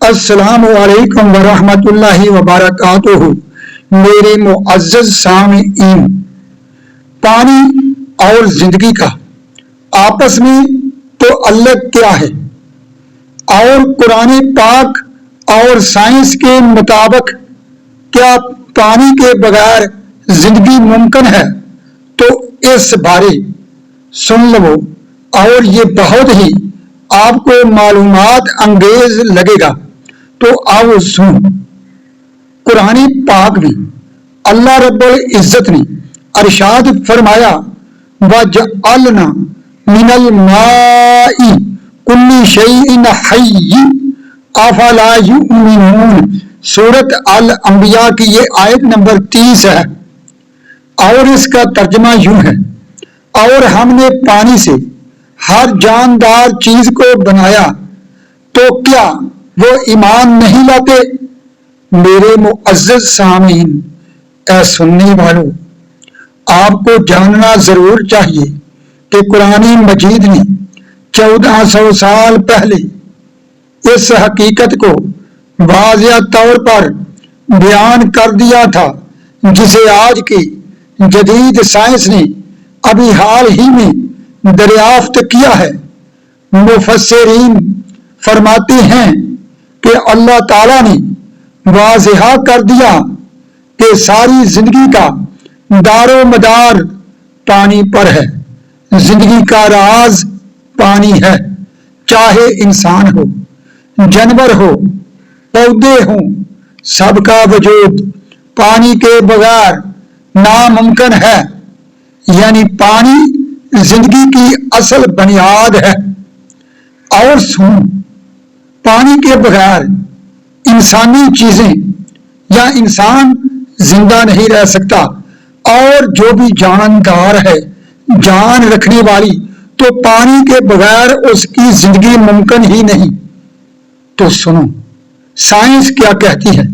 السلام علیکم ورحمۃ اللہ وبرکاتہ۔ میرے معزز سامعین، پانی اور زندگی کا آپس میں تو الگ کیا ہے، اور قرآن پاک اور سائنس کے مطابق کیا پانی کے بغیر زندگی ممکن ہے؟ تو اس بارے سن لو، اور یہ بہت ہی آپ کو معلومات انگیز لگے گا۔ تو آؤ سن، قرآن پاک میں اللہ رب العزت نے ارشاد فرمایا، وَجَعَلْنَا مِنَ الْمَاءِ كُلِّ شَيْءٍ حَيٍّ أَفَلَا يُؤْمِنُونَ۔ سورۃ الانبیاء کی یہ آیت نمبر 30 ہے، اور اس کا ترجمہ یوں ہے، اور ہم نے پانی سے ہر جاندار چیز کو بنایا، تو کیا وہ ایمان نہیں لاتے؟ میرے معزز سامعین، اے سننے والوں، آپ کو جاننا ضرور چاہیے کہ قرآن مجید نے 1400 سال پہلے اس حقیقت کو واضح طور پر بیان کر دیا تھا، جسے آج کی جدید سائنس نے ابھی حال ہی میں دریافت کیا ہے۔ مفسرین فرماتے ہیں کہ اللہ تعالیٰ نے واضح کر دیا کہ ساری زندگی کا دار و مدار پانی پر ہے۔ زندگی کا راز پانی ہے، چاہے انسان ہو، جانور ہو، پودے ہوں، سب کا وجود پانی کے بغیر ناممکن ہے۔ یعنی پانی زندگی کی اصل بنیاد ہے۔ اور سن، پانی کے بغیر انسانی چیزیں یا انسان زندہ نہیں رہ سکتا، اور جو بھی جاندار ہے، جان رکھنے والی، تو پانی کے بغیر اس کی زندگی ممکن ہی نہیں۔ تو سنو، سائنس کیا کہتی ہے،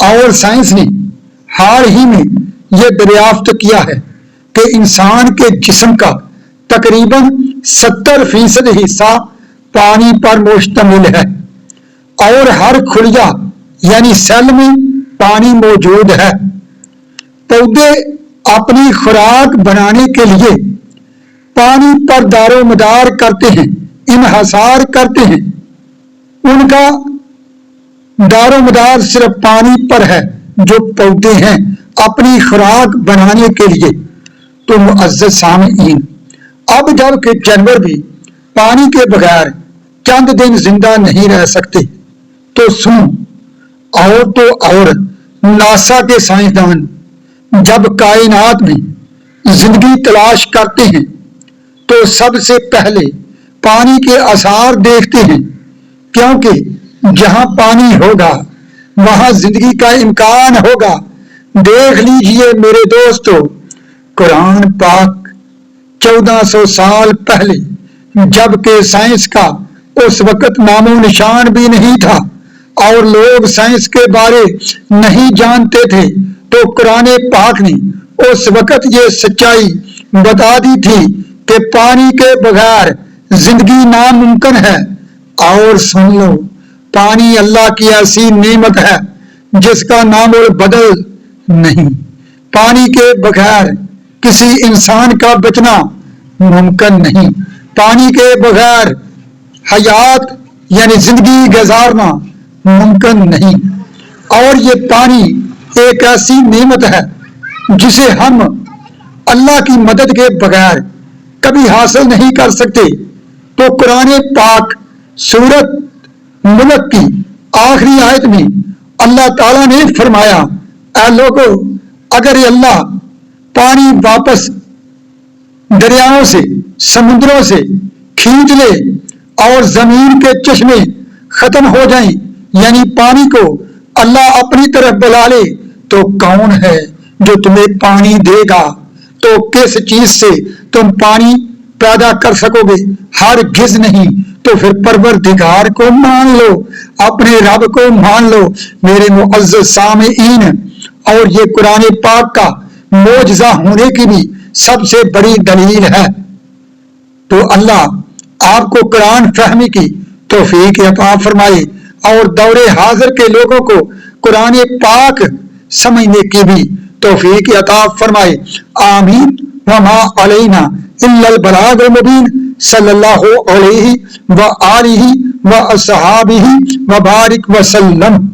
اور سائنس نے حال ہی میں یہ دریافت کیا ہے کہ انسان کے جسم کا تقریباً 70% حصہ پانی پر مشتمل ہے، اور ہر خلیہ یعنی سیل میں پانی موجود ہے۔ پودے اپنی خوراک بنانے کے لیے پانی پر دار و مدار کرتے ہیں، انحصار کرتے ہیں۔ ان کا دار و مدار صرف پانی پر ہے، جو پودے ہیں اپنی خوراک بنانے کے لیے۔ تو معزز سامعین، اب جب کہ جانور بھی پانی کے بغیر چند دن زندہ نہیں رہ سکتے، تو سنو، اور ناسا کے سائنسدان جب کائنات میں زندگی تلاش کرتے ہیں تو سب سے پہلے پانی کے آثار دیکھتے ہیں، کیونکہ جہاں پانی ہوگا وہاں زندگی کا امکان ہوگا۔ دیکھ لیجئے میرے دوستو، قرآن پاک 1400 سال پہلے، جب کہ سائنس کا اس وقت نام و نشان بھی نہیں تھا اور لوگ سائنس کے بارے نہیں جانتے تھے، تو قرآن پاک نے اس وقت یہ سچائی بتا دی تھی کہ پانی کے بغیر زندگی ناممکن ہے۔ اور سن لو، پانی اللہ کی ایسی نعمت ہے جس کا نام بدل نہیں۔ پانی کے بغیر کسی انسان کا بچنا ممکن نہیں۔ پانی کے بغیر حیات یعنی زندگی گزارنا ممکن نہیں۔ اور یہ پانی ایک ایسی نعمت ہے جسے ہم اللہ کی مدد کے بغیر کبھی حاصل نہیں کر سکتے۔ تو قرآن پاک سورۃ ملک کی آخری آیت میں اللہ تعالیٰ نے فرمایا، اے لوگو، اگر اللہ پانی واپس دریاؤں سے، سمندروں سے کھینچ لے اور زمین کے چشمے ختم ہو جائیں، یعنی پانی کو اللہ اپنی طرف بلا لے، تو کون ہے جو تمہیں پانی دے گا؟ تو کس چیز سے تم پانی پیدا کر سکو گے؟ ہرگز نہیں۔ تو پھر پروردگار کو مان لو، اپنے رب کو مان لو میرے معزز سامعین۔ اور یہ قرآن پاک کا معجزہ ہونے کی بھی سب سے بڑی دلیل ہے۔ تو اللہ آپ کو قرآن فہمی کی توفیق عطا فرمائے۔ اور دور حاضر کے لوگوں کو قرآن پاک سمجھنے کی بھی توفیق عطا فرمائے، آمین۔ وما علینا الا البلاغ المبین، صلی اللہ علیہ وآلہ وصحابہ وبارک وسلم۔